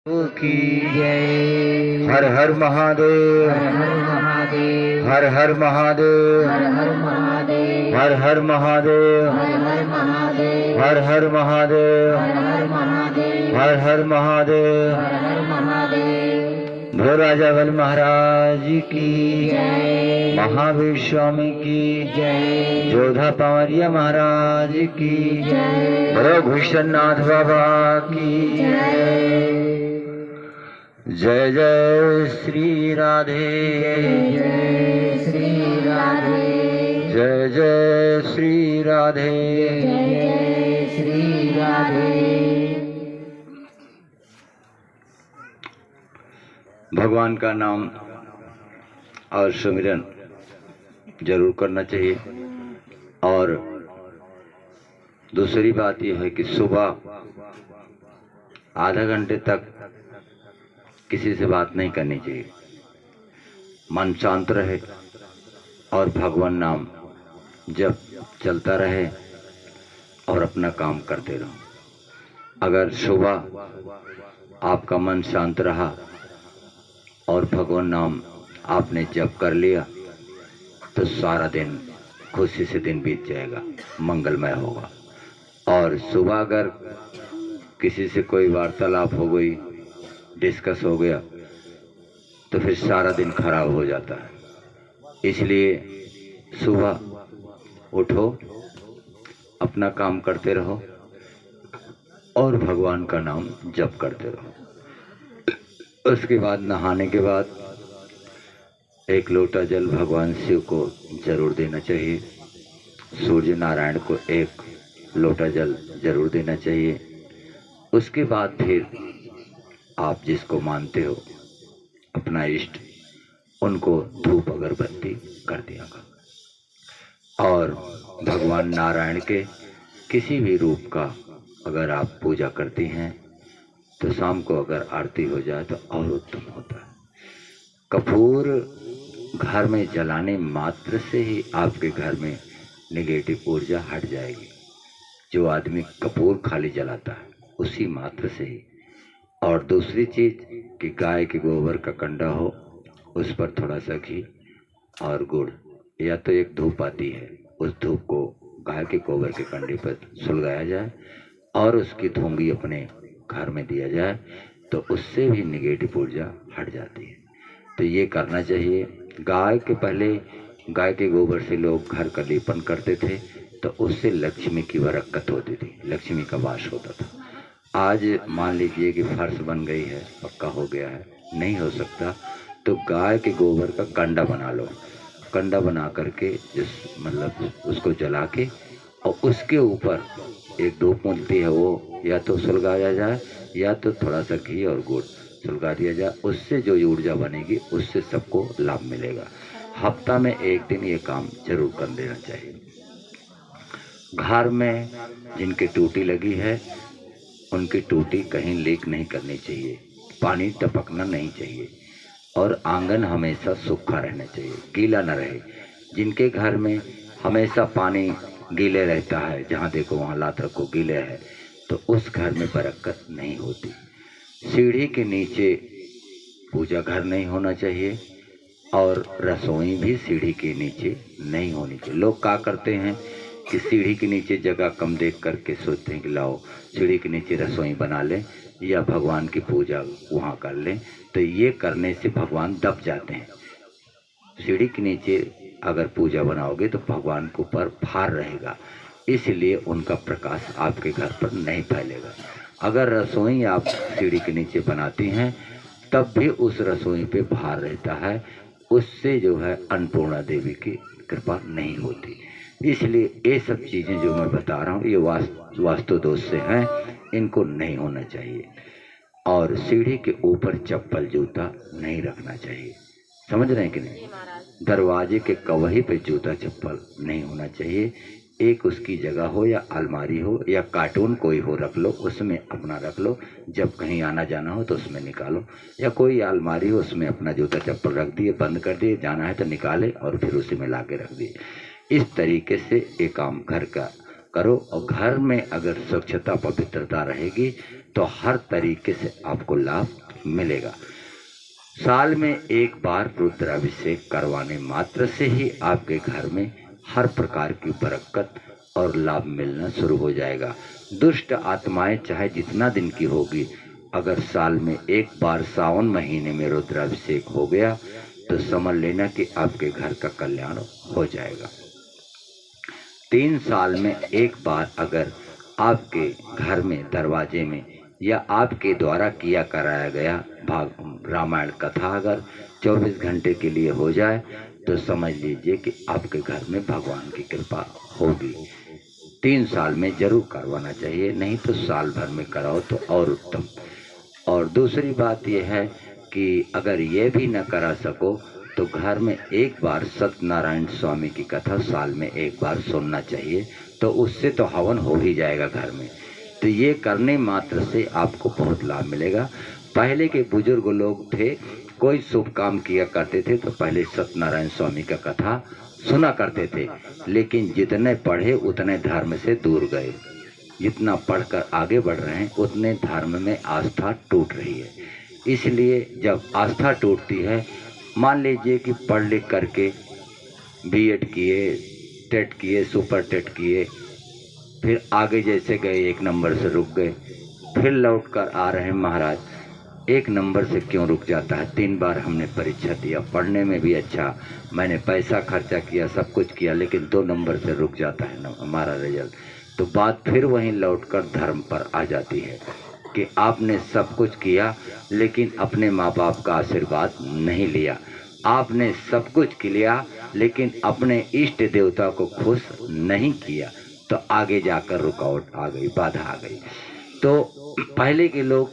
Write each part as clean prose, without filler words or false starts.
की जय। हर हर महादेव, हर हर महादेव, हर हर महादेव, हर हर महादेव, हर हर महादेव, हर हर महादेव, हर हर महादेव, हर हर महादेव, हर हर महादेव। हर हर महादेव। भो राजा बल महाराज की जय। महावीर स्वामी की जय। जोधा पावरिया महाराज की जय। बड़ो भूषण नाथ बाबा की जय। जय जय श्री राधे, जय श्री राधे, जय जय श्री राधे। जय जय श्री राधे। भगवान का नाम और सुमिरन जरूर करना चाहिए। और दूसरी बात यह है कि सुबह आधा घंटे तक किसी से बात नहीं करनी चाहिए। मन शांत रहे और भगवान नाम जब चलता रहे और अपना काम करते रहो। अगर सुबह आपका मन शांत रहा और भगवान नाम आपने जप कर लिया तो सारा दिन खुशी से दिन बीत जाएगा, मंगलमय होगा। और सुबह अगर किसी से कोई वार्तालाप हो गई, डिस्कस हो गया, तो फिर सारा दिन खराब हो जाता है। इसलिए सुबह उठो, अपना काम करते रहो और भगवान का नाम जप करते रहो। उसके बाद नहाने के बाद एक लोटा जल भगवान शिव को जरूर देना चाहिए। सूर्य नारायण को एक लोटा जल जरूर देना चाहिए। उसके बाद फिर आप जिसको मानते हो अपना इष्ट, उनको धूप अगरबत्ती कर दिया करो। और भगवान नारायण के किसी भी रूप का अगर आप पूजा करती हैं तो शाम को अगर आरती हो जाए तो और उत्तम होता है। कपूर घर में जलाने मात्र से ही आपके घर में नेगेटिव ऊर्जा हट जाएगी। जो आदमी कपूर खाली जलाता है उसी मात्र से ही। और दूसरी चीज कि गाय के गोबर का कंडा हो, उस पर थोड़ा सा घी और गुड़, या तो एक धूप आती है, उस धूप को गाय के गोबर के कंडे पर सुलगाया जाए और उसकी धूंगी अपने घर में दिया जाए तो उससे भी निगेटिव ऊर्जा हट जाती है। तो ये करना चाहिए। गाय के पहले गाय के गोबर से लोग घर का लेपन करते थे तो उससे लक्ष्मी की बरकत होती थी, लक्ष्मी का वास होता था। आज मान लीजिए कि फर्श बन गई है, पक्का हो गया है, नहीं हो सकता, तो गाय के गोबर का कंडा बना लो। कंडा बना करके मतलब उसको जला के और उसके ऊपर एक धूप मिलती है, वो या तो सुलगाया जाए या तो थोड़ा सा घी और गुड़ सुलगा दिया जाए। उससे जो ऊर्जा बनेगी उससे सबको लाभ मिलेगा। हफ्ता में एक दिन ये काम जरूर कर देना चाहिए। घर में जिनकी टूटी लगी है उनकी टूटी कहीं लीक नहीं करनी चाहिए, पानी टपकना नहीं चाहिए और आंगन हमेशा सूखा रहना चाहिए, गीला न रहे। जिनके घर में हमेशा पानी गीले रहता है, जहाँ देखो वहाँ लात रखो गीले है, तो उस घर में बरकत नहीं होती। सीढ़ी के नीचे पूजा घर नहीं होना चाहिए और रसोई भी सीढ़ी के नीचे नहीं होनी चाहिए। लोग क्या करते हैं कि सीढ़ी के नीचे जगह कम देख करके सोचते हैं कि लाओ सीढ़ी के नीचे रसोई बना लें या भगवान की पूजा वहाँ कर लें, तो ये करने से भगवान दब जाते हैं। सीढ़ी के नीचे अगर पूजा बनाओगे तो भगवान के ऊपर भार रहेगा, इसलिए उनका प्रकाश आपके घर पर नहीं फैलेगा। अगर रसोई आप सीढ़ी के नीचे बनाती हैं तब भी उस रसोई पे भार रहता है, उससे जो है अन्नपूर्णा देवी की कृपा नहीं होती। इसलिए ये सब चीज़ें जो मैं बता रहा हूँ ये वास्तु दोष से हैं, इनको नहीं होना चाहिए। और सीढ़ी के ऊपर चप्पल जूता नहीं रखना चाहिए, समझ रहे हैं कि नहीं। दरवाजे के कवही पे जूता चप्पल नहीं होना चाहिए। एक उसकी जगह हो या अलमारी हो या कार्टून कोई हो रख लो, उसमें अपना रख लो, जब कहीं आना जाना हो तो उसमें निकालो। या कोई अलमारी हो उसमें अपना जूता चप्पल रख दिए, बंद कर दिए, जाना है तो निकाले और फिर उसी में ला के रख दिए। इस तरीके से एक काम घर का करो। और घर में अगर स्वच्छता पवित्रता रहेगी तो हर तरीके से आपको लाभ मिलेगा। साल में एक बार रुद्राभिषेक करवाने मात्र से ही आपके घर में हर प्रकार की बरकत और लाभ मिलना शुरू हो जाएगा। दुष्ट आत्माएं चाहे जितना दिन की होगी, अगर साल में एक बार सावन महीने में रुद्राभिषेक हो गया तो समझ लेना कि आपके घर का कल्याण हो जाएगा। 3 साल में एक बार अगर आपके घर में दरवाजे में या आपके द्वारा किया कराया गया रामायण कथा अगर 24 घंटे के लिए हो जाए तो समझ लीजिए कि आपके घर में भगवान की कृपा होगी। 3 साल में जरूर करवाना चाहिए, नहीं तो साल भर में कराओ तो और उत्तम। और दूसरी बात यह है कि अगर ये भी न करा सको तो घर में एक बार सत्यनारायण स्वामी की कथा साल में एक बार सुनना चाहिए, तो उससे तो हवन हो ही जाएगा घर में। तो ये करने मात्र से आपको बहुत लाभ मिलेगा। पहले के बुजुर्ग लोग थे, कोई शुभ काम किया करते थे तो पहले सत्यनारायण स्वामी का कथा सुना करते थे, लेकिन जितने पढ़े उतने धर्म से दूर गए। जितना पढ़कर आगे बढ़ रहे हैं उतने धर्म में आस्था टूट रही है। इसलिए जब आस्था टूटती है, मान लीजिए कि पढ़ लिख करके बीएड किए, टेट किए, सुपर टेट किए, फिर आगे जैसे गए 1 नंबर से रुक गए, फिर लौट कर आ रहे हैं महाराज 1 नंबर से क्यों रुक जाता है? 3 बार हमने परीक्षा दिया, पढ़ने में भी अच्छा, मैंने पैसा खर्चा किया, सब कुछ किया, लेकिन 2 नंबर से रुक जाता है हमारा रिजल्ट। तो बात फिर वहीं लौटकर धर्म पर आ जाती है कि आपने सब कुछ किया लेकिन अपने माँ बाप का आशीर्वाद नहीं लिया। आपने सब कुछ किया लेकिन अपने इष्ट देवता को खुश नहीं किया, तो आगे जाकर रुकावट आ गई, बाधा आ गई। तो पहले के लोग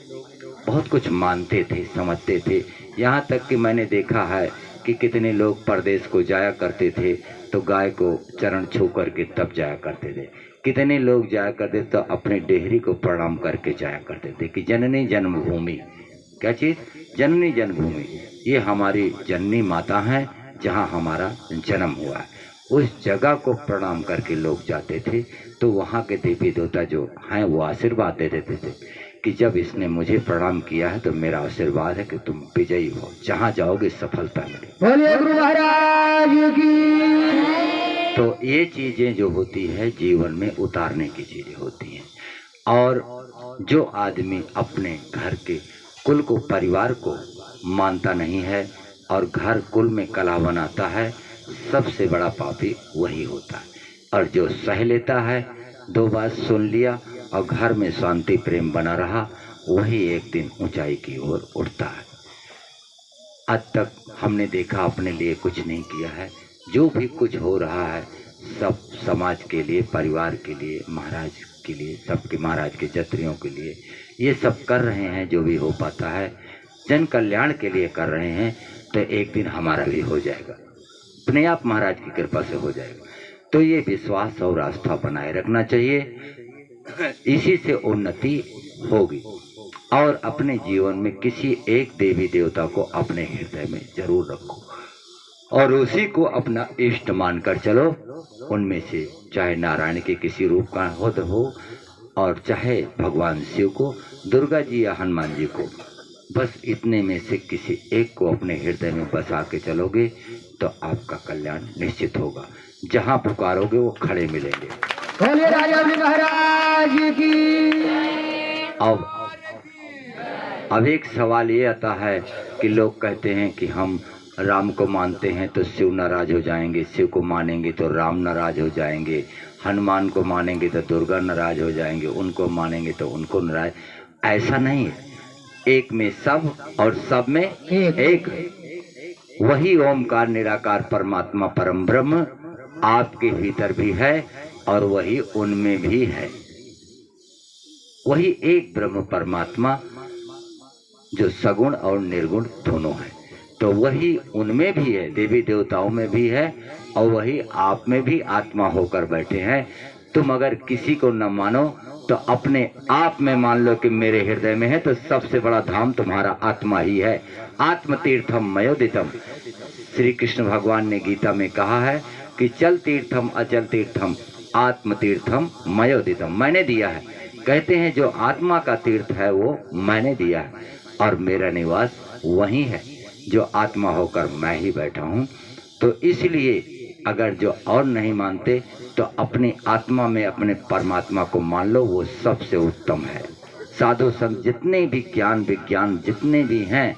बहुत कुछ मानते थे, समझते थे। यहाँ तक कि मैंने देखा है कि कितने लोग परदेश को जाया करते थे तो गाय को चरण छू करके तब जाया करते थे। कितने लोग जाया करते तो अपने डेहरी को प्रणाम करके जाया करते थे कि जननी जन्मभूमि, क्या चीज़? जननी जन्मभूमि, ये हमारी जननी माता है जहाँ हमारा जन्म हुआ है। उस जगह को प्रणाम करके लोग जाते थे, तो वहाँ के देवी देवता जो हैं वो आशीर्वाद दे देते थे कि जब इसने मुझे प्रणाम किया है तो मेरा आशीर्वाद है कि तुम विजयी हो, जहाँ जाओगे सफलता मिले। बोलिए गुरु महाराज की। तो ये चीज़ें जो होती है जीवन में उतारने की चीज़ें होती हैं। और जो आदमी अपने घर के कुल को, परिवार को मानता नहीं है और घर कुल में कलह बनाता है, सबसे बड़ा पापी वही होता है। और जो सह लेता है, 2 बात सुन लिया और घर में शांति प्रेम बना रहा, वही एक दिन ऊंचाई की ओर उठता है। आज तक हमने देखा अपने लिए कुछ नहीं किया है, जो भी कुछ हो रहा है सब समाज के लिए, परिवार के लिए, महाराज के लिए, सबके महाराज के जत्रियों के लिए ये सब कर रहे हैं। जो भी हो पाता है जन कल्याण के लिए कर रहे हैं, तो एक दिन हमारा भी हो जाएगा, अपने आप महाराज की कृपा से हो जाएगा। तो ये विश्वास और आस्था बनाए रखना चाहिए, इसी से उन्नति होगी। और अपने जीवन में किसी एक देवी देवता को अपने हृदय में जरूर रखो और उसी को अपना इष्ट मानकर चलो। उनमें से चाहे नारायण के किसी रूप का हो और चाहे भगवान शिव को, दुर्गा जी या हनुमान जी को, बस इतने में से किसी एक को अपने हृदय में बसा के चलोगे तो आपका कल्याण निश्चित होगा। जहाँ पुकारोगे वो खड़े मिलेंगे। बोलिए राजा महाराज की। अब एक सवाल ये आता है कि लोग कहते हैं कि हम राम को मानते हैं तो शिव नाराज हो जाएंगे, शिव को मानेंगे तो राम नाराज हो जाएंगे, हनुमान को मानेंगे तो दुर्गा नाराज हो जाएंगे, उनको मानेंगे तो उनको नाराज। ऐसा नहीं है, एक में सब और सब में एक। वही ओमकार निराकार परमात्मा परम ब्रह्म आपके भीतर भी है और वही उनमें भी है। वही एक ब्रह्म परमात्मा जो सगुण और निर्गुण दोनों है, तो वही उनमें भी है, देवी देवताओं में भी है और वही आप में भी आत्मा होकर बैठे हैं। तुम अगर किसी को न मानो तो अपने आप में मान लो कि मेरे हृदय में है, तो सबसे बड़ा धाम तुम्हारा आत्मा ही है। आत्म तीर्थम मयोदितम, श्री कृष्ण भगवान ने गीता में कहा है कि चल तीर्थम अचल तीर्थम आत्म तीर्थम मयोदितम, मैंने दिया है। कहते हैं जो आत्मा का तीर्थ है वो मैंने दिया है और मेरा निवास वही है जो आत्मा होकर मैं ही बैठा हूँ। तो इसलिए अगर जो और नहीं मानते तो अपनी आत्मा में अपने परमात्मा को मान लो, वो सबसे उत्तम है। साधु संत जितने भी ज्ञान विज्ञान जितने भी हैं,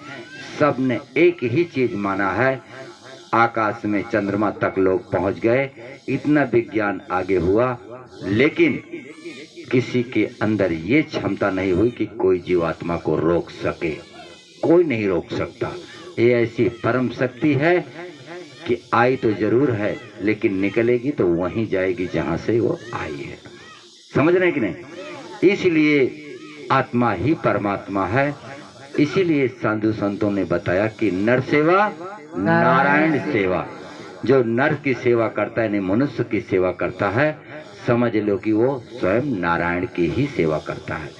सब ने एक ही चीज माना है। आकाश में चंद्रमा तक लोग पहुंच गए, इतना विज्ञान आगे हुआ, लेकिन किसी के अंदर ये क्षमता नहीं हुई कि कोई जीवात्मा को रोक सके। कोई नहीं रोक सकता। ये ऐसी परम शक्ति है कि आई तो जरूर है, लेकिन निकलेगी तो वहीं जाएगी जहां से वो आई है। समझ रहे हैं कि नहीं? इसलिए आत्मा ही परमात्मा है। इसीलिए साधु संतों ने बताया कि नर सेवा नारायण सेवा। जो नर की सेवा करता है, नहीं मनुष्य की सेवा करता है, समझ लो कि वो स्वयं नारायण की ही सेवा करता है।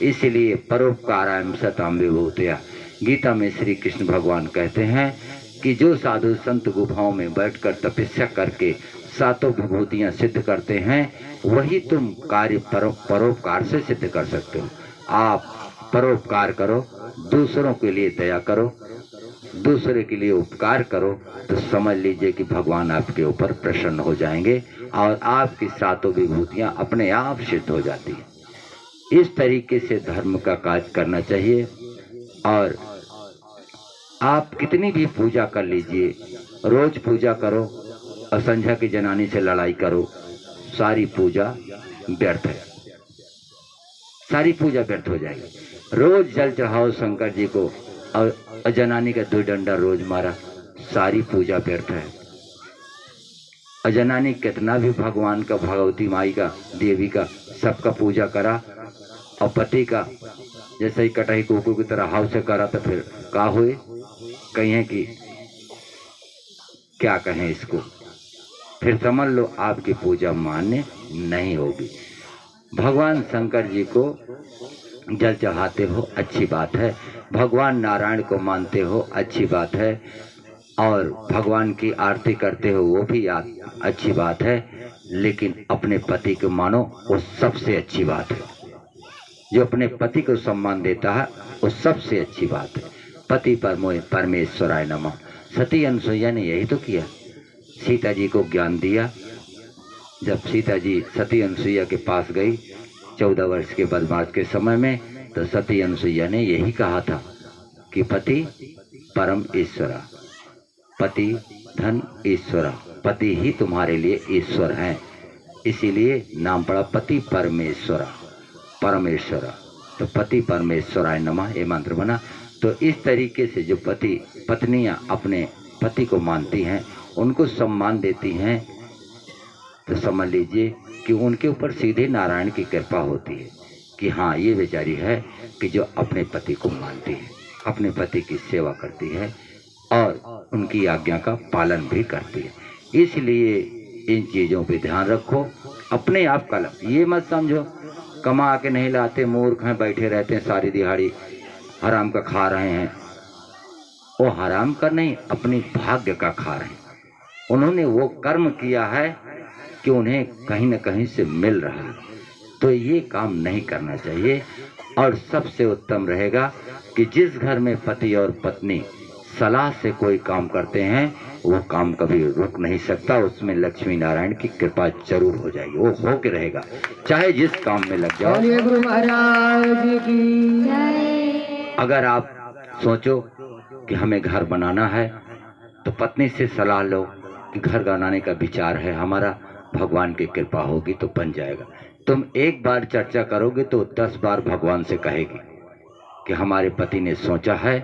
इसलिए परोपकाराय सताम विभूतया, गीता में श्री कृष्ण भगवान कहते हैं कि जो साधु संत गुफाओं में बैठकर तपस्या करके सातों विभूतियां सिद्ध करते हैं, वही तुम कार्य परोपकार से सिद्ध कर सकते हो। आप परोपकार करो, दूसरों के लिए दया करो, दूसरे के लिए उपकार करो, तो समझ लीजिए कि भगवान आपके ऊपर प्रसन्न हो जाएंगे और आपकी सातों विभूतियां अपने आप सिद्ध हो जाती हैं। इस तरीके से धर्म का कार्य करना चाहिए। और आप कितनी भी पूजा कर लीजिए, रोज पूजा करो और संध्या की जनानी से लड़ाई करो, सारी पूजा व्यर्थ है, सारी पूजा व्यर्थ हो जाएगी। रोज जल चढ़ाओ शंकर जी को और जनानी का 2 डंडा रोज मारा, सारी पूजा व्यर्थ है। अजनानी कितना भी भगवान का, भगवती माई का, देवी का, सबका पूजा करा और पति का जैसे ही कटाई कुकू की तरह हाव से करा, तो फिर का हुए? कहें कि क्या कहें इसको, फिर समझ लो आपकी पूजा मान्य नहीं होगी। भगवान शंकर जी को जल चढ़ाते हो, अच्छी बात है। भगवान नारायण को मानते हो, अच्छी बात है। और भगवान की आरती करते हो, वो भी अच्छी बात है। लेकिन अपने पति को मानो, वो सबसे अच्छी बात है। जो अपने पति को सम्मान देता है, वो सबसे अच्छी बात है। पति परमेश्वराय नमः। सती अनुसुईया ने यही तो किया, सीता जी को ज्ञान दिया। जब सीता जी सती अनुसुईया के पास गई 14 वर्ष के वनवास के समय में, तो सती अनुसुईया ने यही कहा था कि पति परम ईश्वरा, पति धन ईश्वरा, पति ही तुम्हारे लिए ईश्वर हैं। इसीलिए नाम पड़ा पति परमेश्वरा, परमेश्वरा। तो पति परमेश्वराय नमः ये मंत्र बना। तो इस तरीके से जो पति पत्नियां अपने पति को मानती हैं, उनको सम्मान देती हैं, तो समझ लीजिए कि उनके ऊपर सीधे नारायण की कृपा होती है कि हाँ, ये बेचारी है कि जो अपने पति को मानती है, अपने पति की सेवा करती है और उनकी आज्ञा का पालन भी करती है। इसलिए इन चीज़ों पे ध्यान रखो। अपने आप का ये मत समझो कमा के नहीं लाते, मूर्ख हैं, बैठे रहते हैं सारी दिहाड़ी, हराम का खा रहे हैं। वो हराम का नहीं, अपनी भाग्य का खा रहे हैं। उन्होंने वो कर्म किया है कि उन्हें कहीं न कहीं से मिल रहा है। तो ये काम नहीं करना चाहिए। और सबसे उत्तम रहेगा कि जिस घर में पति और पत्नी सलाह से कोई काम करते हैं, वो काम कभी रुक नहीं सकता। उसमें लक्ष्मी नारायण की कृपा जरूर हो जाएगी, वो हो के रहेगा, चाहे जिस काम में लग जाओ। गुरु महाराज की। अगर आप सोचो कि हमें घर बनाना है, तो पत्नी से सलाह लो कि घर बनाने का विचार है हमारा, भगवान की कृपा होगी तो बन जाएगा। तुम एक बार चर्चा करोगे तो 10 बार भगवान से कहेगी कि हमारे पति ने सोचा है,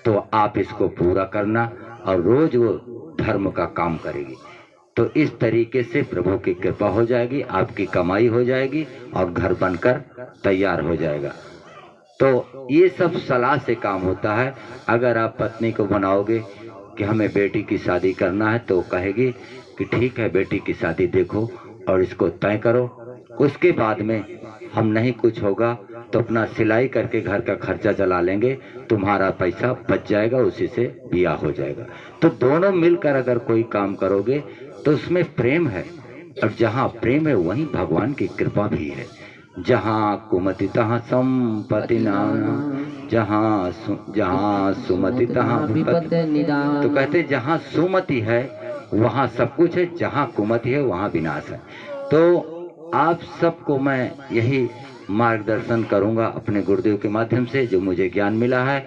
तो आप इसको पूरा करना, और रोज वो धर्म का काम करेगी। तो इस तरीके से प्रभु की कृपा हो जाएगी, आपकी कमाई हो जाएगी और घर बनकर तैयार हो जाएगा। तो ये सब सलाह से काम होता है। अगर आप पत्नी को बनाओगे कि हमें बेटी की शादी करना है, तो कहेगी कि ठीक है, बेटी की शादी देखो और इसको तय करो, उसके बाद में हम नहीं कुछ होगा तो अपना सिलाई करके घर का खर्चा चला लेंगे, तुम्हारा पैसा बच जाएगा, उसी से ब्याह हो जाएगा। तो दोनों मिलकर अगर कोई काम करोगे तो उसमें प्रेम है, और जहाँ प्रेम है वहीं भगवान की कृपा भी है। जहाँ कुमति तहाँ संपत्ति नाना, जहाँ सुमति तहाँ विपत्ति निदान। तो कहते जहाँ सुमति है वहाँ सब कुछ है, जहाँ कुमति है वहाँ विनाश है। तो आप सबको मैं यही मार्गदर्शन करूंगा अपने गुरुदेव के माध्यम से, जो मुझे ज्ञान मिला है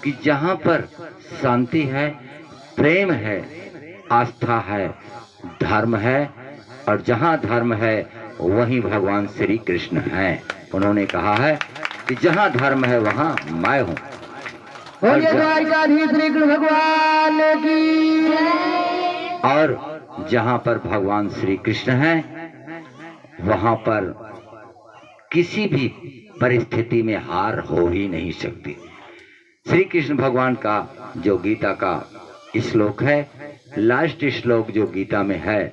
कि जहाँ पर शांति है, प्रेम है, आस्था है, धर्म है, और जहाँ धर्म है वहीं भगवान श्री कृष्ण हैं। उन्होंने कहा है कि जहाँ धर्म है वहाँ मैं हूँ। श्री कृष्ण भगवान की। और जहाँ पर भगवान श्री कृष्ण हैं वहाँ पर किसी भी परिस्थिति में हार हो ही नहीं सकती। श्री कृष्ण भगवान का जो गीता का श्लोक है, लास्ट श्लोक जो गीता में है,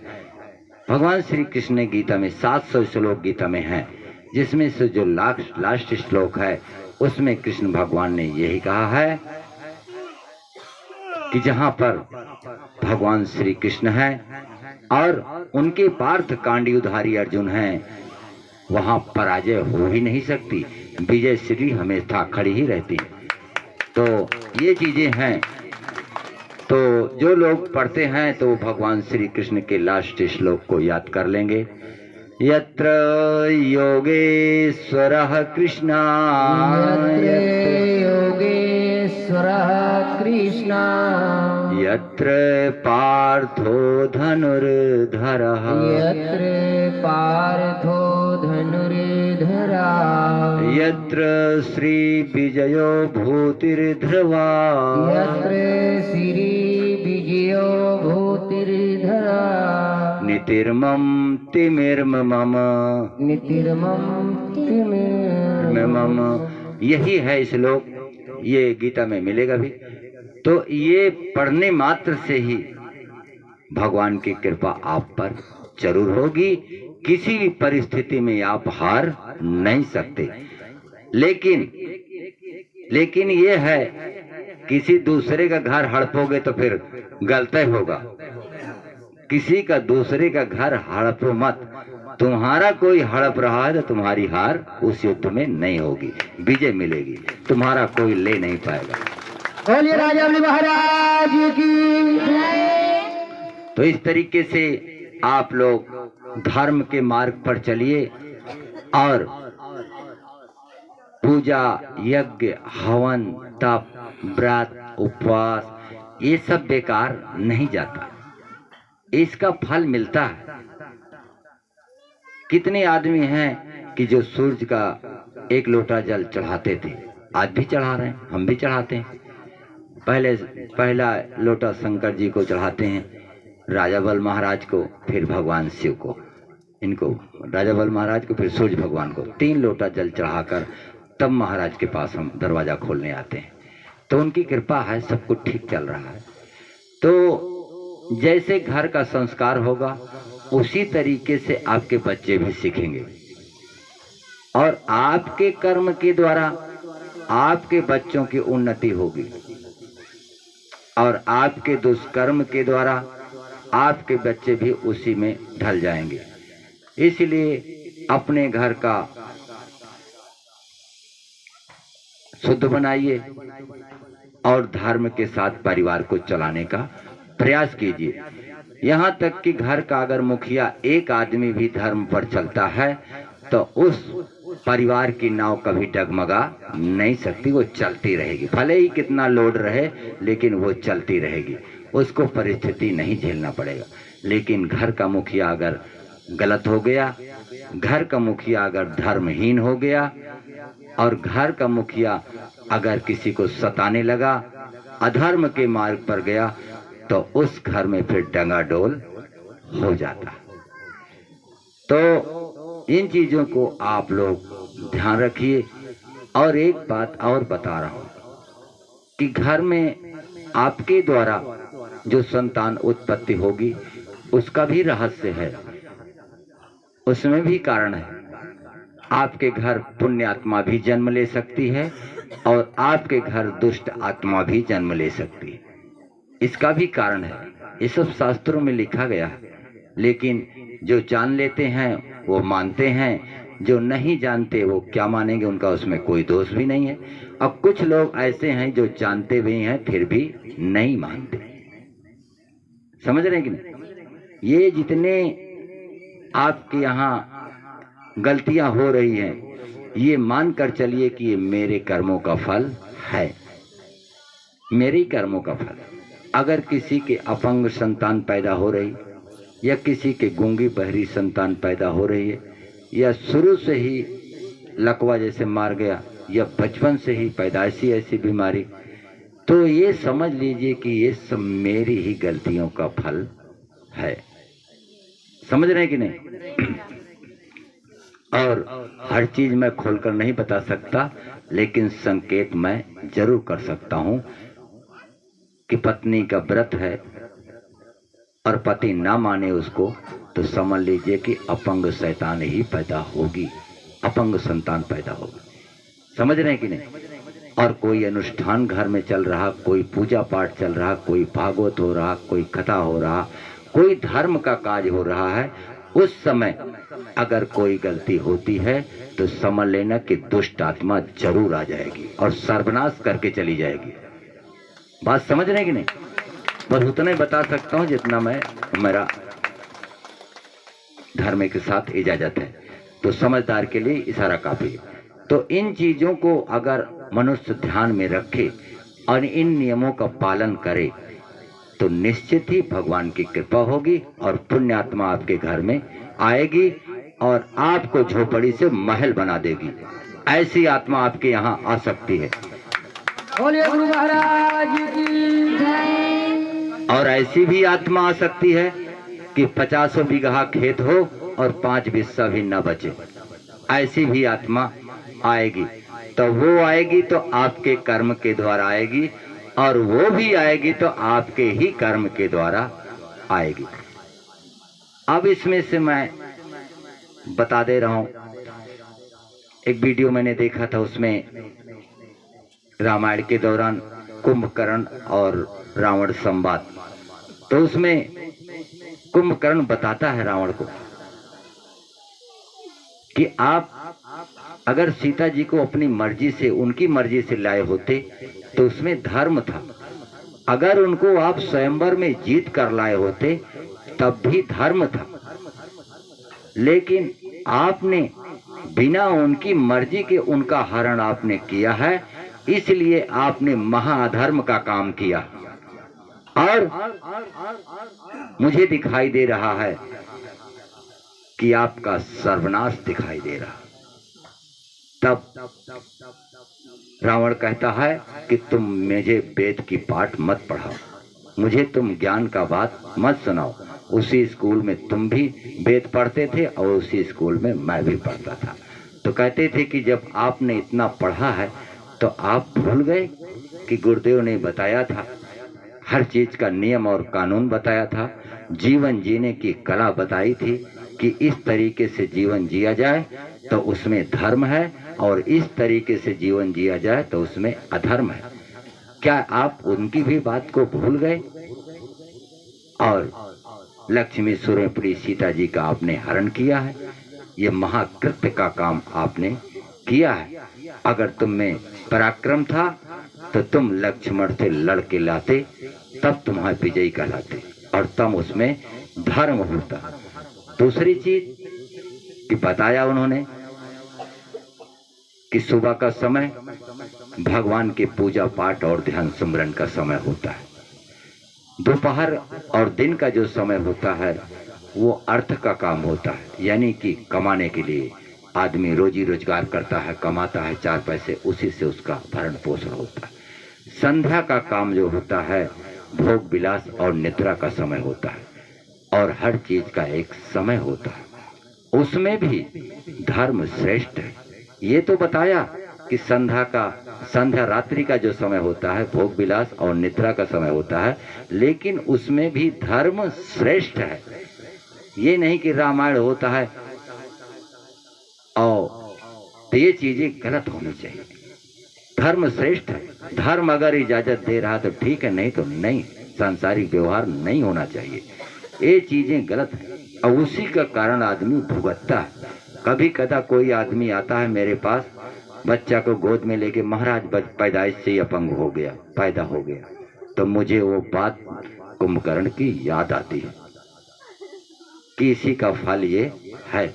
भगवान श्री कृष्ण ने गीता में 700 श्लोक गीता में है, जिसमें से जो लास्ट श्लोक है उसमें कृष्ण भगवान ने यही कहा है कि जहाँ पर भगवान श्री कृष्ण हैं और उनके पार्थ कांडीधारी अर्जुन हैं, वहाँ पराजय हो ही नहीं सकती, विजय श्री हमेशा खड़ी ही रहती। तो ये चीजें हैं। तो जो लोग पढ़ते हैं तो भगवान श्री कृष्ण के लास्ट श्लोक को याद कर लेंगे। यत्र योगेश्वरः कृष्ण, यत्र पार्थो धनुर्धरः, यत्र श्री विजयो भूतिर्ध्रुवा, नितिर्मम तिमिर्मम, यही है श्लोक, ये गीता में मिलेगा भी। तो ये पढ़ने मात्र से ही भगवान की कृपा आप पर जरूर होगी। किसी भी परिस्थिति में आप हार नहीं सकते। लेकिन ये है, किसी दूसरे का घर हड़पोगे तो फिर गलत होगा। किसी का दूसरे का घर हड़पो मत। तुम्हारा कोई हड़प रहा है तो तुम्हारी हार उस युद्ध में नहीं होगी, विजय मिलेगी, तुम्हारा कोई ले नहीं पाएगा। बोलिए राजा महाराज की। तो इस तरीके से आप लोग धर्म के मार्ग पर चलिए और पूजा, यज्ञ, हवन, तप, व्रत, उपवास, ये सब बेकार नहीं जाता, इसका फल मिलता है। कितने आदमी हैं कि जो सूरज का 1 लोटा जल चढ़ाते थे, आज भी चढ़ा रहे हैं, हम भी चढ़ाते हैं। पहला लोटा शंकर जी को चढ़ाते हैं, राजा बल महाराज को, फिर भगवान शिव को, इनको राजा बल महाराज को, फिर सूरज भगवान को 3 लोटा जल चढ़ाकर तब महाराज के पास हम दरवाजा खोलने आते हैं। तो उनकी कृपा है, सब कुछ ठीक चल रहा है। तो जैसे घर का संस्कार होगा उसी तरीके से आपके बच्चे भी सीखेंगे, और आपके कर्म के द्वारा आपके बच्चों की उन्नति होगी, और आपके दुष्कर्म के द्वारा आपके बच्चे भी उसी में ढल जाएंगे। इसलिए अपने घर का शुद्ध बनाइए और धर्म के साथ परिवार को चलाने का प्रयास कीजिए। यहाँ तक कि घर का अगर मुखिया एक आदमी भी धर्म पर चलता है तो उस परिवार की नाव कभी डगमगा नहीं सकती, वो चलती रहेगी। भले ही कितना लोड रहे लेकिन वो चलती रहेगी, उसको परिस्थिति नहीं झेलना पड़ेगा। लेकिन घर का मुखिया अगर गलत हो गया, घर का मुखिया अगर धर्महीन हो गया, और घर का मुखिया अगर किसी को सताने लगा, अधर्म के मार्ग पर गया, तो उस घर में फिर डंगाडोल हो जाता। तो इन चीजों को आप लोग ध्यान रखिए। और एक बात और बता रहा हूं कि घर में आपके द्वारा जो संतान उत्पत्ति होगी उसका भी रहस्य है, उसमें भी कारण है। आपके घर पुण्य आत्मा भी जन्म ले सकती है और आपके घर दुष्ट आत्मा भी जन्म ले सकती है, इसका भी कारण है। ये सब शास्त्रों में लिखा गया है, लेकिन जो जान लेते हैं वो मानते हैं, जो नहीं जानते वो क्या मानेंगे, उनका उसमें कोई दोष भी नहीं है। और कुछ लोग ऐसे हैं जो जानते भी हैं फिर भी नहीं मानते। समझ रहे हैं कि नहीं? ये जितने आपके यहाँ गलतियां हो रही हैं, ये मान कर चलिए कि ये मेरे कर्मों का फल है, मेरे ही कर्मों का फल। अगर किसी के अपंग संतान पैदा हो रही, या किसी के गूंगी बहरी संतान पैदा हो रही है, या शुरू से ही लकवा जैसे मार गया, या बचपन से ही पैदाइशी ऐसी बीमारी, तो ये समझ लीजिए कि ये सब मेरी ही गलतियों का फल है। समझ रहे हैं कि नहीं? और हर चीज मैं खोलकर नहीं बता सकता, लेकिन संकेत मैं जरूर कर सकता हूं कि पत्नी का व्रत है और पति ना माने उसको, तो समझ लीजिए कि अपंग शैतान ही पैदा होगी, अपंग संतान पैदा होगी। समझ रहे हैं कि नहीं? और कोई अनुष्ठान घर में चल रहा, कोई पूजा पाठ चल रहा, कोई भागवत हो रहा, कोई कथा हो रहा, कोई धर्म का काज हो रहा है, उस समय अगर कोई गलती होती है तो समझ लेना कि दुष्ट आत्मा जरूर आ जाएगी और सर्वनाश करके चली जाएगी। बात समझ रहे हैं कि नहीं? बस उतना ही बता सकता हूं जितना मेरा धर्म के साथ इजाजत है। तो समझदार के लिए इशारा काफी है। तो इन चीजों को अगर मनुष्य ध्यान में रखे और इन नियमों का पालन करे तो निश्चित ही भगवान की कृपा होगी और पुण्यात्मा आपके घर में आएगी और आपको झोपड़ी से महल बना देगी। ऐसी आत्मा आपके यहाँ आ सकती है। बोलिए गुरु महाराज की जय। और ऐसी भी आत्मा आ सकती है कि 50 बीघा खेत हो और 5 बिस्सा भी न बचे। ऐसी भी आत्मा आएगी। तो वो आएगी तो आपके कर्म के द्वारा आएगी, और वो भी आएगी तो आपके ही कर्म के द्वारा आएगी। अब इसमें से मैं बता दे रहा हूं, एक वीडियो मैंने देखा था, उसमें रामायण के दौरान कुंभकर्ण और रावण संवाद, तो उसमें कुंभकर्ण बताता है रावण को कि आप अगर सीता जी को अपनी मर्जी से, उनकी मर्जी से लाए होते तो उसमें धर्म था। अगर उनको आप स्वयंवर में जीत कर लाए होते तब भी धर्म था। लेकिन आपने बिना उनकी मर्जी के उनका हरण आपने किया है, इसलिए आपने महाअधर्म का काम किया। और मुझे दिखाई दे रहा है कि आपका सर्वनाश दिखाई दे रहा। तब रावण कहता है कि तुम मुझे वेद की पाठ मत पढ़ाओ, मुझे तुम ज्ञान का बात मत सुनाओ। उसी स्कूल में तुम भी वेद पढ़ते थे और उसी स्कूल में मैं भी पढ़ता था। तो कहते थे कि जब आपने इतना पढ़ा है तो आप भूल गए कि गुरुदेव ने बताया था, हर चीज का नियम और कानून बताया था, जीवन जीने की कला बताई थी कि इस तरीके से जीवन जिया जाए तो उसमें धर्म है, और इस तरीके से जीवन जिया जाए तो उसमें अधर्म है। क्या आप उनकी भी बात को भूल गए? और लक्ष्मी सूर्यपुरी सीता जी का आपने हरण किया है, ये महाकृत्य का काम आपने किया है। अगर तुम में पराक्रम था तो तुम लक्ष्मण से लड़के लाते, तब तुम्हारे विजयी कहलाते और तब उसमें धर्म होता। दूसरी चीज कि बताया उन्होंने कि सुबह का समय भगवान के पूजा पाठ और ध्यान सिमरन का समय होता है। दोपहर और दिन का जो समय होता है वो अर्थ का काम होता है, यानी कि कमाने के लिए आदमी रोजी रोजगार करता है, कमाता है 4 पैसे, उसी से उसका भरण पोषण होता है। संध्या का काम जो होता है भोग विलास और निद्रा का समय होता है, और हर चीज का एक समय होता है, उसमें भी धर्म श्रेष्ठ है। ये तो बताया कि संध्या रात्रि का जो समय होता है भोग विलास और निद्रा का समय होता है, लेकिन उसमें भी धर्म श्रेष्ठ है। ये नहीं कि रामायण होता है और तो ये चीजें गलत होनी चाहिए। धर्म श्रेष्ठ है। धर्म अगर इजाजत दे रहा तो ठीक है, नहीं तो नहीं। सांसारिक व्यवहार नहीं होना चाहिए, ये चीजें गलत है और उसी का कारण आदमी भुगतता है। कभी कदा कोई आदमी आता है मेरे पास, बच्चा को गोद में लेके, महाराज पैदाइश से ही अपंग हो गया, पैदा हो गया, तो मुझे वो बात कुंभकर्ण की याद आती है कि इसी का फल ये है।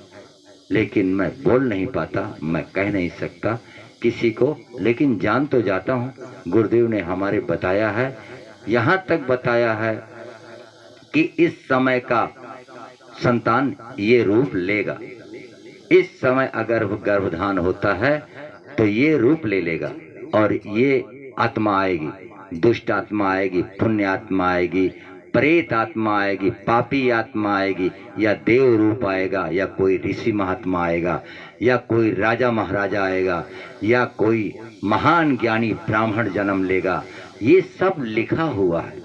लेकिन मैं बोल नहीं पाता, मैं कह नहीं सकता किसी को, लेकिन जान तो जाता हूँ। गुरुदेव ने हमारे बताया है, यहाँ तक बताया है कि इस समय का संतान ये रूप लेगा। इस समय अगर गर्भधान होता है तो ये रूप ले लेगा, और ये आत्मा आएगी, दुष्ट आत्मा आएगी, पुण्य आत्मा आएगी, प्रेत आत्मा आएगी, पापी आत्मा आएगी, या देव रूप आएगा, या कोई ऋषि महात्मा आएगा, या कोई राजा महाराजा आएगा, या कोई महान ज्ञानी ब्राह्मण जन्म लेगा। ये सब लिखा हुआ है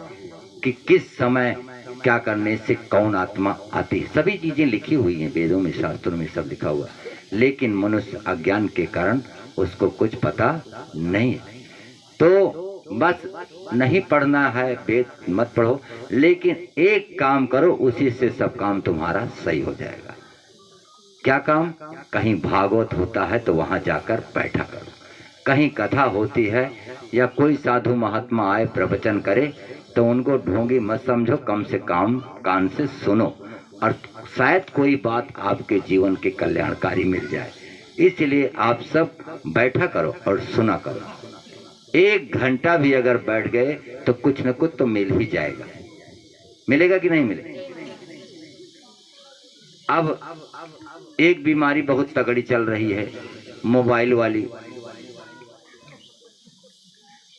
कि किस समय क्या करने से कौन आत्मा आती है। सभी चीजें लिखी हुई हैं, वेदों में, शास्त्रों में सब लिखा हुआ है। लेकिन मनुष्य अज्ञान के कारण उसको कुछ पता नहीं है। तो बस नहीं पढ़ना है, वेद मत पढ़ो, लेकिन एक काम करो, उसी से सब काम तुम्हारा सही हो जाएगा। क्या काम? कहीं भागवत होता है तो वहां जाकर बैठा करो, कहीं कथा होती है या कोई साधु महात्मा आए प्रवचन करे तो उनको ढोंगी मत समझो, कम से कम कान से सुनो, और शायद कोई बात आपके जीवन के कल्याणकारी मिल जाए। इसलिए आप सब बैठा करो और सुना करो। 1 घंटा भी अगर बैठ गए तो कुछ न कुछ तो मिल ही जाएगा। मिलेगा कि नहीं मिलेगा? अब एक बीमारी बहुत तगड़ी चल रही है, मोबाइल वाली।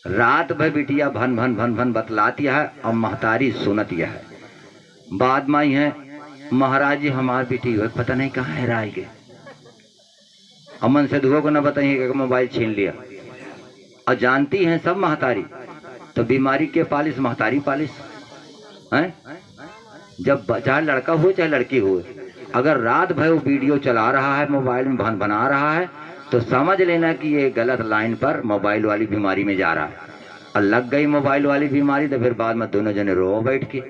रात भर बिटिया भन भन भन भन बतलाती है और महतारी सुनती है। बाद में है, महाराज जी हमार बेटी हो पता नहीं कहाँ है राय गए, अमन से दुगो को न बताइए कि मोबाइल छीन लिया। और जानती हैं सब महतारी, तो बीमारी के पालिस महतारी पालिस है। जब चाहे लड़का हो चाहे लड़की हो, अगर रात भर वो वीडियो चला रहा है, मोबाइल में भन बना रहा है, तो समझ लेना कि ये गलत लाइन पर मोबाइल वाली बीमारी में जा रहा है। और लग गई मोबाइल वाली बीमारी तो फिर बाद में दोनों जने रो बैठ के।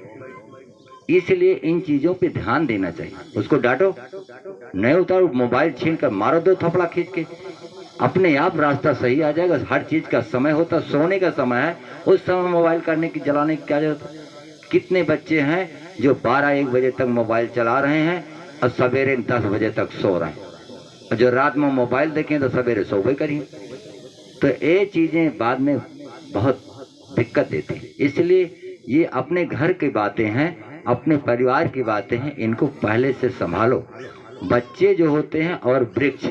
इसलिए इन चीजों पे ध्यान देना चाहिए। उसको डांटो, नहीं उतारो, मोबाइल छीन कर मारो 2 थपड़ा खींच के, अपने आप रास्ता सही आ जाएगा। हर चीज का समय होता, सोने का समय है, उस समय मोबाइल करने की जलाने की क्या जरूरत है? कितने बच्चे हैं जो 12-1 बजे तक मोबाइल चला रहे हैं और सवेरे 10 बजे तक सो रहे हैं, और जो रात में मोबाइल देखें तो सवेरे सो भी करिए। तो ये चीजें बाद में बहुत दिक्कत देती है। इसलिए ये अपने घर की बातें हैं, अपने परिवार की बातें हैं, इनको पहले से संभालो। बच्चे जो होते हैं और वृक्ष,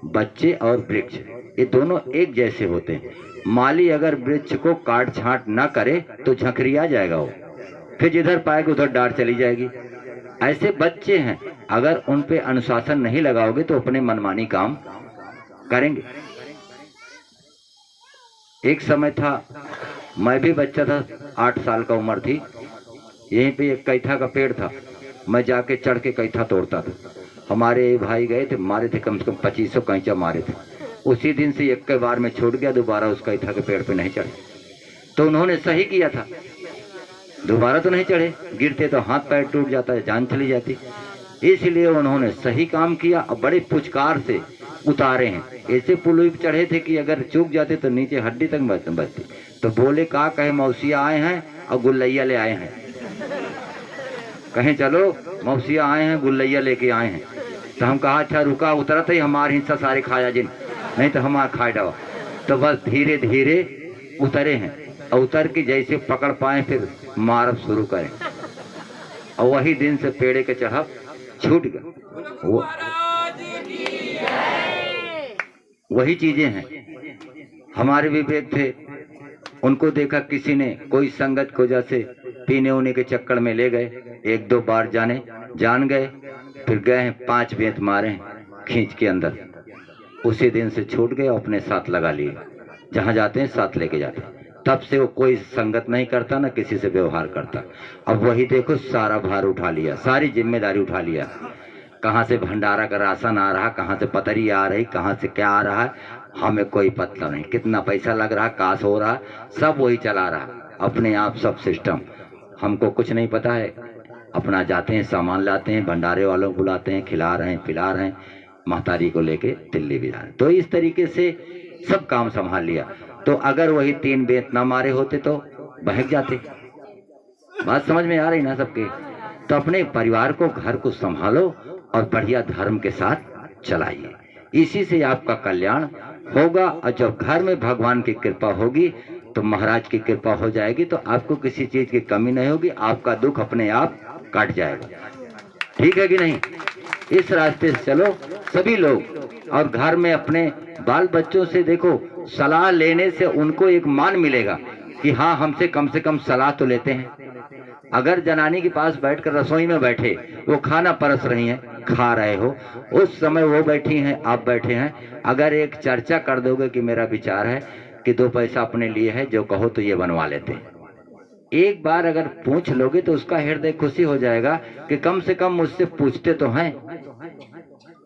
बच्चे और वृक्ष ये दोनों एक जैसे होते हैं। माली अगर वृक्ष को काट छांट ना करे तो झंखरिया जाएगा वो, फिर जिधर पाएगा उधर डार चली जाएगी। ऐसे बच्चे हैं, अगर उन पे अनुशासन नहीं लगाओगे तो अपने मनमानी काम करेंगे। एक समय था, मैं भी बच्चा था, 8 साल का उम्र थी, यहीं पे एक कैथा का पेड़ था, मैं जाके चढ़ के कैथा तोड़ता था। हमारे भाई गए थे, मारे थे कम से कम 2500 कैंचा मारे थे। उसी दिन से एक बार में छूट गया, दोबारा उस कैथा के पेड़ पे नहीं चढ़े। तो उन्होंने सही किया था, दोबारा तो नहीं चढ़े, गिरते तो हाथ पैर टूट जाता है, जान चली जाती। इसलिए उन्होंने सही काम किया और बड़े पुचकार से उतारे हैं। ऐसे पुल चढ़े थे कि अगर चूक जाते तो नीचे हड्डी तक बचती। तो बोले का कहे मौसिया आए हैं और गुल्लैया ले आए हैं, कहें चलो मौसिया आए हैं गुल्लैया लेके आए हैं। तो हम कहा अच्छा रुका, उतरा था हमारे हिस्सा सारे खाया जिन, नहीं तो हमारा खाए डावा। तो बस धीरे धीरे उतरे हैं, और उतर के जैसे पकड़ पाए फिर मारब शुरू करें, और वही दिन से पेड़े के चढ़ब छूट गया। वही चीजें हैं। हमारे विवेक थे, उनको देखा किसी ने, कोई संगत को जैसे पीने उने के चक्कर में ले गए, 1-2 बार जान गए, फिर गए हैं 5 बेंत मारे खींच के अंदर। उसी दिन से छूट गए, अपने साथ लगा लिए, जहां जाते हैं साथ लेके जाते हैं। तब से वो कोई संगत नहीं करता, ना किसी से व्यवहार करता। अब वही देखो सारा भार उठा लिया, सारी जिम्मेदारी उठा लिया। कहाँ से भंडारा का राशन आ रहा, कहाँ से पतरी आ रही, कहाँ से क्या आ रहा है, हमें कोई पता नहीं। कितना पैसा लग रहा, काश हो रहा, सब वही चला रहा, अपने आप सब सिस्टम। हमको कुछ नहीं पता है। अपना जाते हैं, सामान लाते हैं, भंडारे वालों को बुलाते हैं, खिला रहे हैं, पिला रहे हैं। महतारी को लेके दिल्ली भी जाना। तो इस तरीके से सब काम संभाल लिया। तो अगर वही 3 बेत ना मारे होते तो बहक जाते। बात समझ में आ रही ना सबके? तो अपने परिवार को, घर को संभालो और बढ़िया धर्म के साथ चलाइए, इसी से आपका कल्याण होगा। और जब घर में भगवान की कृपा होगी तो महाराज की कृपा हो जाएगी, तो आपको किसी चीज की कमी नहीं होगी, आपका दुख अपने आप कट जाएगा। ठीक है कि नहीं? इस रास्ते से चलो सभी लोग। और घर में अपने बाल बच्चों से देखो, सलाह लेने से उनको एक मान मिलेगा कि हाँ, हमसे कम से कम सलाह तो लेते हैं। अगर जनानी के पास बैठकर रसोई में बैठे, वो खाना परस रही हैं, खा रहे हो, उस समय वो बैठी हैं, आप बैठे हैं, अगर एक चर्चा कर दोगे कि मेरा विचार है कि 2 पैसा अपने लिए है, जो कहो तो ये बनवा लेते हैं, एक बार अगर पूछ लोगे तो उसका हृदय खुशी हो जाएगा कि कम से कम मुझसे पूछते तो हैं।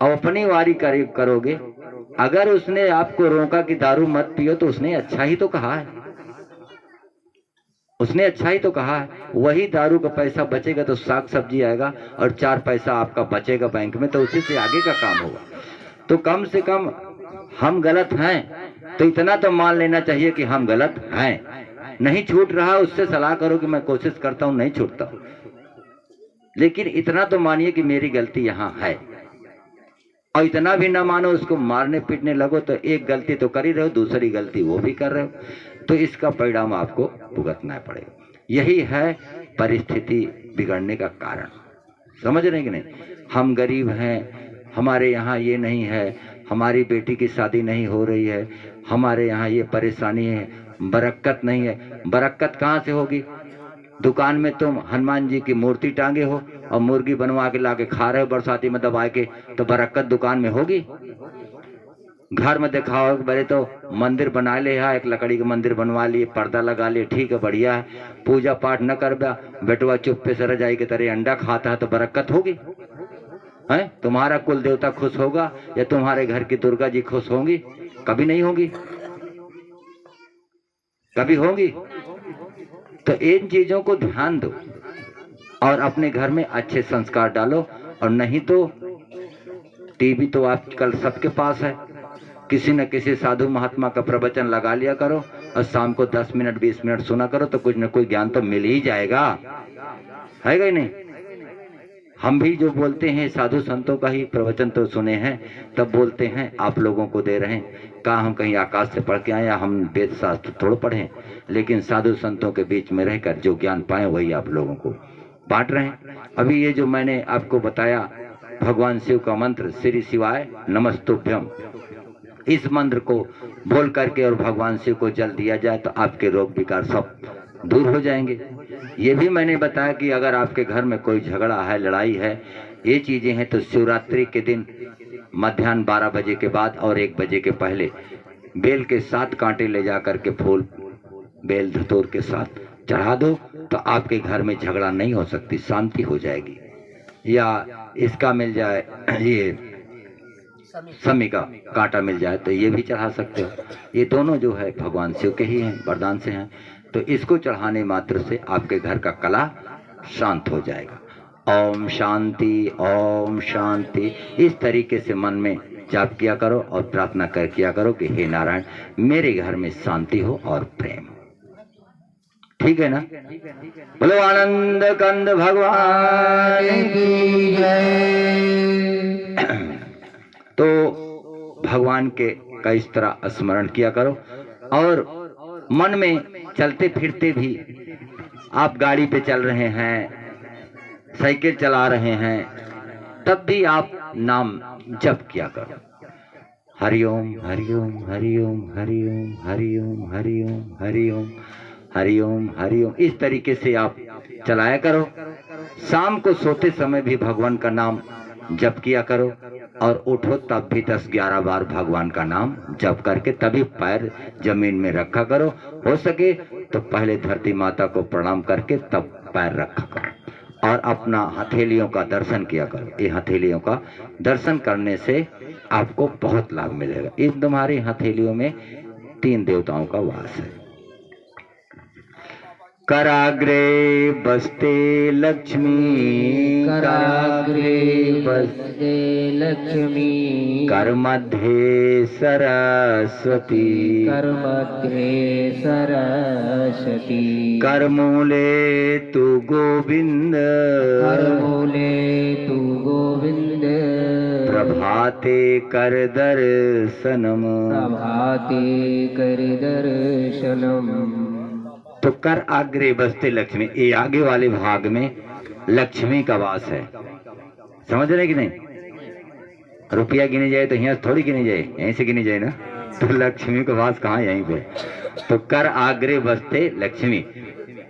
और अपनी वारी करीब करोगे, अगर उसने आपको रोका कि दारू मत पियो, तो उसने अच्छा ही तो कहा है, उसने अच्छा ही तो कहा है। वही दारू का पैसा बचेगा तो साग सब्जी आएगा, और 4 पैसा आपका बचेगा बैंक में, तो उसी से आगे का काम होगा। तो कम से कम हम गलत हैं तो इतना तो मान लेना चाहिए कि हम गलत हैं। नहीं छूट रहा, उससे सलाह करो कि मैं कोशिश करता हूं, नहीं छूटता, लेकिन इतना तो मानिए कि मेरी गलती यहाँ है। और इतना भी ना मानो, उसको मारने पीटने लगो तो एक गलती तो कर ही रहे हो, दूसरी गलती वो भी कर रहे हो, तो इसका परिणाम आपको भुगतना पड़ेगा। यही है परिस्थिति बिगड़ने का कारण। समझ रहे कि नहीं? हम गरीब हैं, हमारे यहाँ ये नहीं है, हमारी बेटी की शादी नहीं हो रही है, हमारे यहाँ ये परेशानी है, बरकत नहीं है। बरकत कहाँ से होगी? दुकान में तुम हनुमान जी की मूर्ति टांगे हो और मुर्गी बनवा के लाके खा रहे हो बरसाती में दबा के, तो बरकत दुकान में होगी? घर में दिखाओ बड़े तो मंदिर बना ले, एक लकड़ी का मंदिर बनवा लिए, पर्दा लगा लिए, ठीक है, बढ़िया है, पूजा पाठ न कर बेटवा चुप्पे से रजाई के तरह अंडा खाता है, तो बरकत होगी? है तुम्हारा कुल देवता खुश होगा या तुम्हारे घर की दुर्गा जी खुश होंगी? कभी नहीं होगी। कभी होंगी? तो इन चीजों को ध्यान दो और अपने घर में अच्छे संस्कार डालो। और नहीं तो टीवी तो आजकल सबके पास है, किसी न किसी साधु महात्मा का प्रवचन लगा लिया करो और शाम को 10 मिनट 20 मिनट सुना करो, तो कुछ न कुछ ज्ञान तो मिल ही जाएगा, है कि नहीं? हम भी जो बोलते हैं साधु संतों का ही प्रवचन तो सुने हैं, तब बोलते हैं आप लोगों को दे रहे हैं। कहा हम कहीं आकाश से पढ़ के आए, हम वेद शास्त्र थोड़ा पढ़े, लेकिन साधु संतों के बीच में रहकर जो ज्ञान पाए वही आप लोगों को बांट रहे हैं। अभी ये जो मैंने आपको बताया भगवान शिव का मंत्र श्री शिवाय नमस्तुभ्यम, इस मंत्र को बोल करके और भगवान शिव को जल दिया जाए तो आपके रोग विकार सब दूर हो जाएंगे। ये भी मैंने बताया कि अगर आपके घर में कोई झगड़ा है, लड़ाई है, ये चीजें हैं, तो शिवरात्रि के दिन मध्याह्न 12 बजे के बाद और 1 बजे के पहले बेल के 7 कांटे ले जा करके फूल बेल धतूर के साथ चढ़ा दो, तो आपके घर में झगड़ा नहीं हो सकती, शांति हो जाएगी। या इसका मिल जाए, ये समी का कांटा मिल जाए तो ये भी चढ़ा सकते हो। ये दोनों जो है भगवान शिव के ही हैं, वरदान से हैं। तो इसको चढ़ाने मात्र से आपके घर का कला शांत हो जाएगा। ओम शांति, ओम शांति, इस तरीके से मन में जाप किया करो और प्रार्थना कर किया करो कि हे नारायण, मेरे घर में शांति हो और प्रेम। ठीक है ना? बोलो आनंद कंद भगवान की जय। तो भगवान के का इस तरह स्मरण किया करो। और मन में चलते फिरते भी, आप गाड़ी पे चल रहे हैं, साइकिल चला रहे हैं, तब भी आप नाम जप किया करो। हरिओम हरिओम हरिओम हरिओम हरिओम हरिओम हरिओम हरिओम हरिओम, इस तरीके से आप चलाया करो। शाम को सोते समय भी भगवान का नाम जप किया करो और उठो तब भी 10-11 बार भगवान का नाम जप करके तभी पैर जमीन में रखा करो। हो सके तो पहले धरती माता को प्रणाम करके तब पैर रखा करो और अपना हथेलियों का दर्शन किया करो। ये हथेलियों का दर्शन करने से आपको बहुत लाभ मिलेगा। इन तुम्हारी हथेलियों में 3 देवताओं का वास है। कराग्रे बसते लक्ष्मी, कराग्रे बसते लक्ष्मी, कर मध्ये सरस्वती, कर मध्ये सरस्वती, कर मूले तू गोविंद, कर मूले तू गोविंद, प्रभाते कर दर्शनम, प्रभाते कर दर्शनम। तो कर आग्रे बसते लक्ष्मी, ये आगे वाले भाग में लक्ष्मी का वास है, समझ रहे कि नहीं? रुपया गिनी जाए तो यहाँ थोड़ी गिनी जाए, यहीं से गिनी जाए ना, तो लक्ष्मी का वास कहाँ? यहीं पे। तो कर आग्रे बसते लक्ष्मी,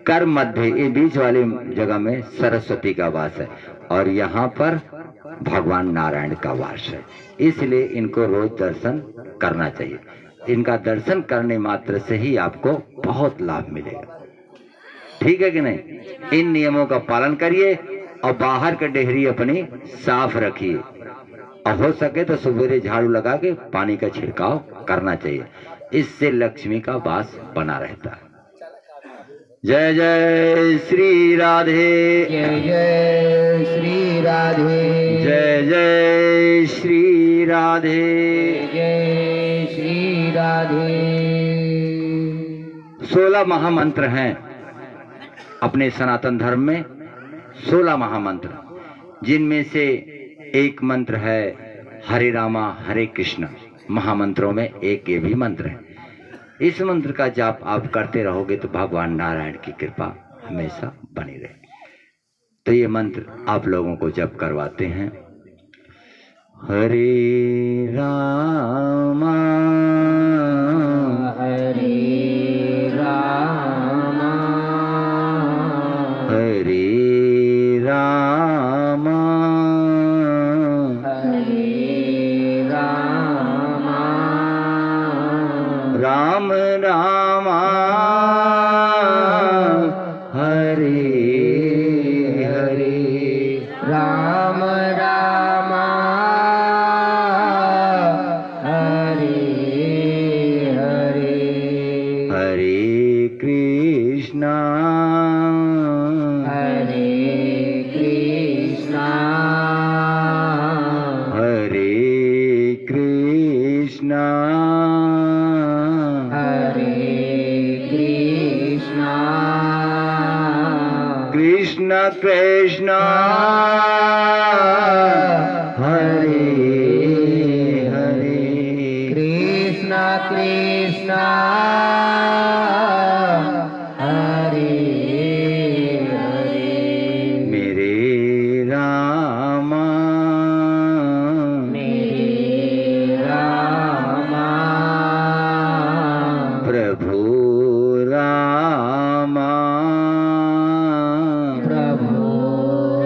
कर मध्य, ये बीच वाली जगह में सरस्वती का वास है, और यहाँ पर भगवान नारायण का वास है, इसलिए इनको रोज दर्शन करना चाहिए। इनका दर्शन करने मात्र से ही आपको बहुत लाभ मिलेगा, ठीक है कि नहीं? इन नियमों का पालन करिए और बाहर का डेहरी अपनी साफ रखिए, और हो सके तो सवेरे झाड़ू लगा के पानी का छिड़काव करना चाहिए, इससे लक्ष्मी का वास बना रहता है। जय जय श्री राधे, जय जय श्री राधे, जय जय श्री राधे, जय श्री राधे। 16 महामंत्र हैं अपने सनातन धर्म में, 16 महामंत्र, जिनमें से एक मंत्र है हरे रामा हरे कृष्ण, महामंत्रों में एक ये भी मंत्र है। इस मंत्र का जाप आप करते रहोगे तो भगवान नारायण की कृपा हमेशा बनी रहेगी। तो ये मंत्र आप लोगों को जप करवाते हैं। हरे रामा हरे रामा, हरे रामा, हरे रामा, राम रामा हरे हरे, राम रामा हरे हरे, हरे कृष्णा हरे कृष्णा, हरे कृष्णा, हरे कृष्णा, कृष्ण कृष्ण हरे हरे, कृष्ण कृष्ण हरे हरे, मेरे रामा, मेरे रामा, प्रभु रामा, प्रभु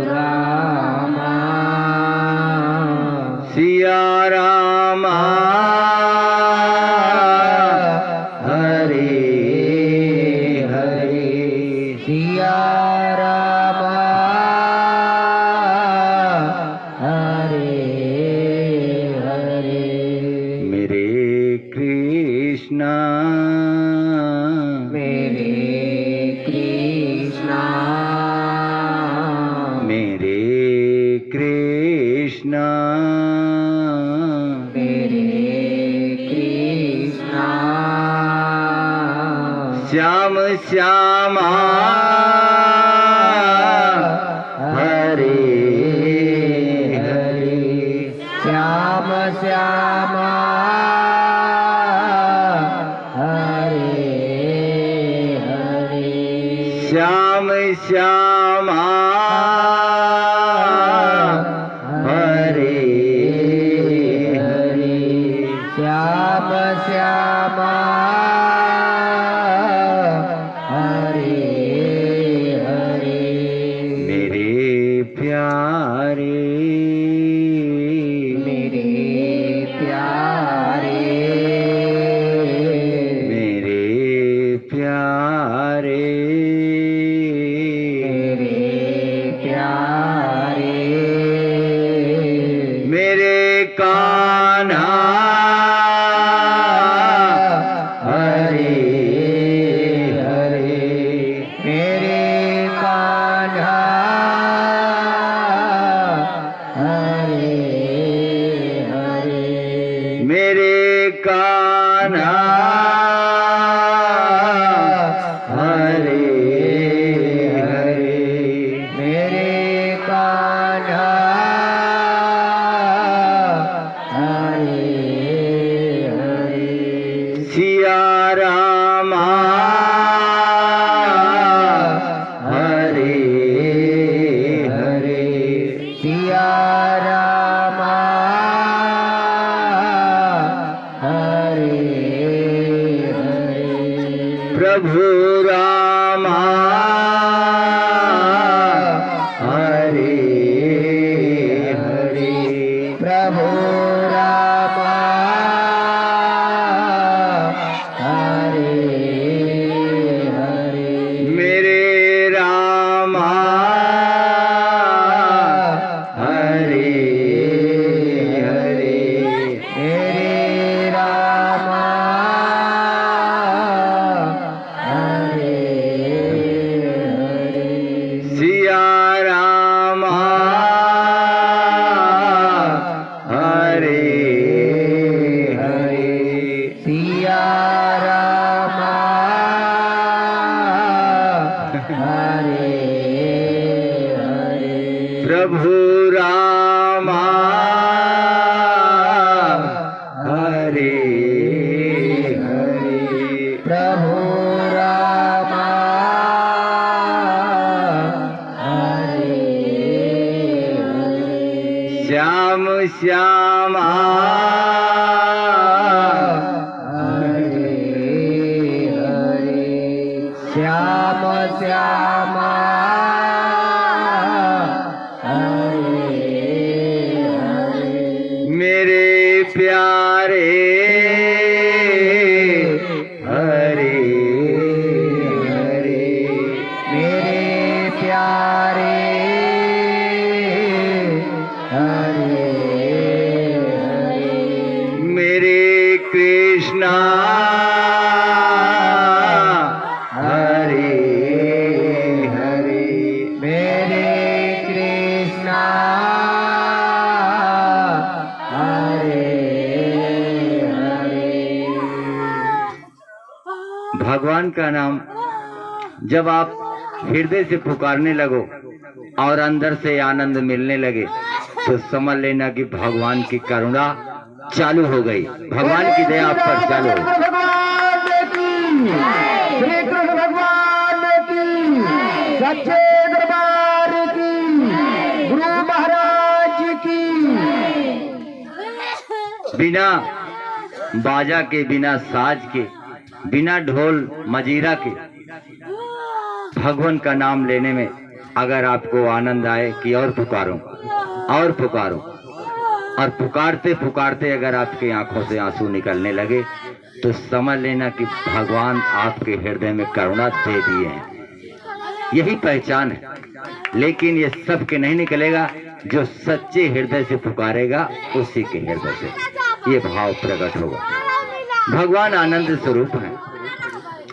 रामा, सिया रामा हरे हरे, सिया रामा हरे हरे, मेरे कृष्णा, मेरे कृष्णा, मेरे कृष्णा, मेरे कृष्णा, श्याम श्यामा हरे हरे, श्याम श्यामा हरे हरे, श्याम श्यामा हरे हरे, श्याम श्यामा हरे हरे, मेरे प्यारे, मेरे प्यारे, मेरे प्यारे, मेरे प्यारे, मेरे कान्हा हरे हरे, हरे हरे। मेरे कान्हा हरे हरे। सिया रामा हरे हरे। सिया रामा हरे हरे। प्रभु रामा हरे हरे। प्रभु रामा हरे हरे। मेरे रामा हरे हरे। मेरे रामा हरे हरे। सिया रामा हरे हरे। सिया रामा हरे हरे। प्रभु रामा हरे हरे। प्रभु रामा हरे हरे। श्याम श्यामा हरे हरे। श्याम श्यामा हरे हरे। मेरे प्यारे हरे हरे। मेरे प्यारे हरे हरे। मेरे कृष्णा हरे हरे। मेरे कृष्णा हरे हरे। भगवान का नाम जब आप हृदय से पुकारने लगो और अंदर से आनंद मिलने लगे तो समझ लेना कि भगवान की करुणा चालू हो गई, भगवान की दया आप पर चालू हो गई। भगवान की, श्री कृष्ण भगवान की, सच्चे दरबार की, गुरु महाराज की। बिना बाजा के, बिना साज के, बिना ढोल मजीरा के भगवान का नाम लेने में अगर आपको आनंद आए कि और पुकारो और पुकारो, और पुकारते पुकारते अगर आपकी आंखों से आंसू निकलने लगे तो समझ लेना कि भगवान आपके हृदय में करुणा दे दिए हैं। यही पहचान है। लेकिन ये सब के नहीं निकलेगा, जो सच्चे हृदय से पुकारेगा उसी के हृदय से ये भाव प्रकट होगा। भगवान आनंद स्वरूप है,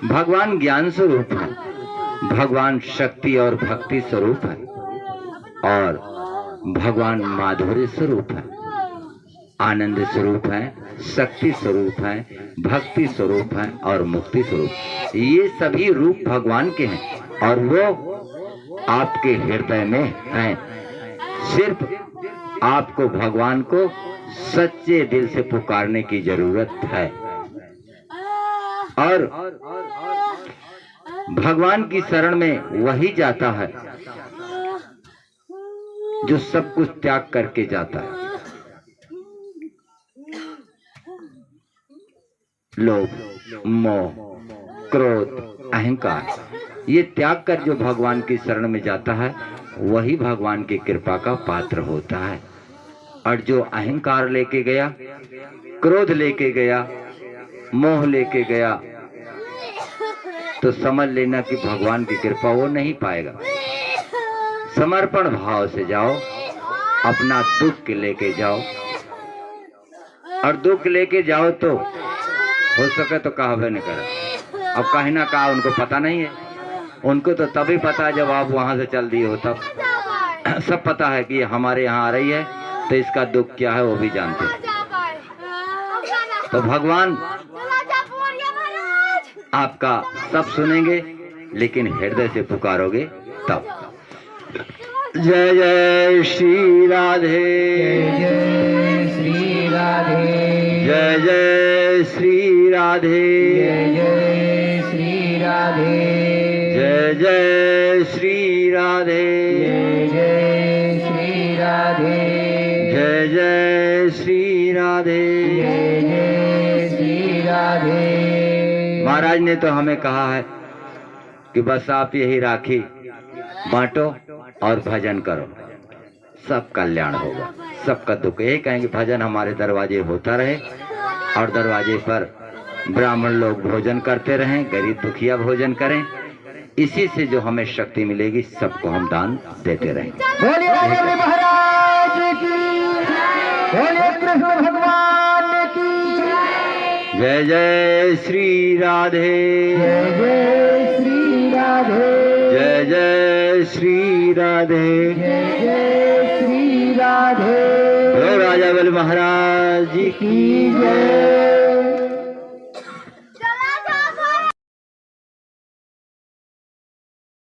भगवान ज्ञान स्वरूप है, भगवान शक्ति और भक्ति स्वरूप है, और भगवान माधुर्य स्वरूप है, आनंद स्वरूप है, शक्ति स्वरूप है, भक्ति स्वरूप है और मुक्ति स्वरूप। ये सभी रूप भगवान के हैं और वो आपके हृदय में हैं। सिर्फ आपको भगवान को सच्चे दिल से पुकारने की जरूरत है, और भगवान की शरण में वही जाता है जो सब कुछ त्याग करके जाता है। लोभ, मोह, क्रोध, अहंकार, ये त्याग कर जो भगवान की शरण में जाता है वही भगवान की कृपा का पात्र होता है। और जो अहंकार लेके गया, क्रोध लेके गया, मोह लेके गया, तो समझ लेना कि भगवान की कृपा वो नहीं पाएगा। समर्पण भाव से जाओ, अपना दुख लेके जाओ, और दुख लेके जाओ तो हो सके तो कहवे न करा। अब कहीं ना कहा उनको पता नहीं है, उनको तो तभी पता है जब आप वहां से चल दिए हो तब। सब पता है कि हमारे यहाँ आ रही है तो इसका दुख क्या है वो भी जानते हैं। तो भगवान आपका सब सुनेंगे, लेकिन हृदय से पुकारोगे तब। जय जय श्री राधे, जय श्री राधे, जय जय श्री राधे, जय श्री राधे, जय जय श्री राधे, जय श्री राधे, जय जय श्री राधे। जय श्री राधे। महाराज ने तो हमें कहा है कि बस आप यही राखी बांटो और भजन करो, सब कल्याण होगा, सबका दुख। यही कहेंगे भजन हमारे दरवाजे होता रहे और दरवाजे पर ब्राह्मण लोग भोजन करते रहें, गरीब दुखिया भोजन करें, इसी से जो हमें शक्ति मिलेगी सबको हम दान देते रहें। बोलिए राधे महाराज की, बोलिए कृष्ण भगवान की। जय जय श्री राधे, जय जय श्री राधे, जय जय श्री राधे, जय जय श्री राधे। बोलो राजा बल महाराज जी की की जय।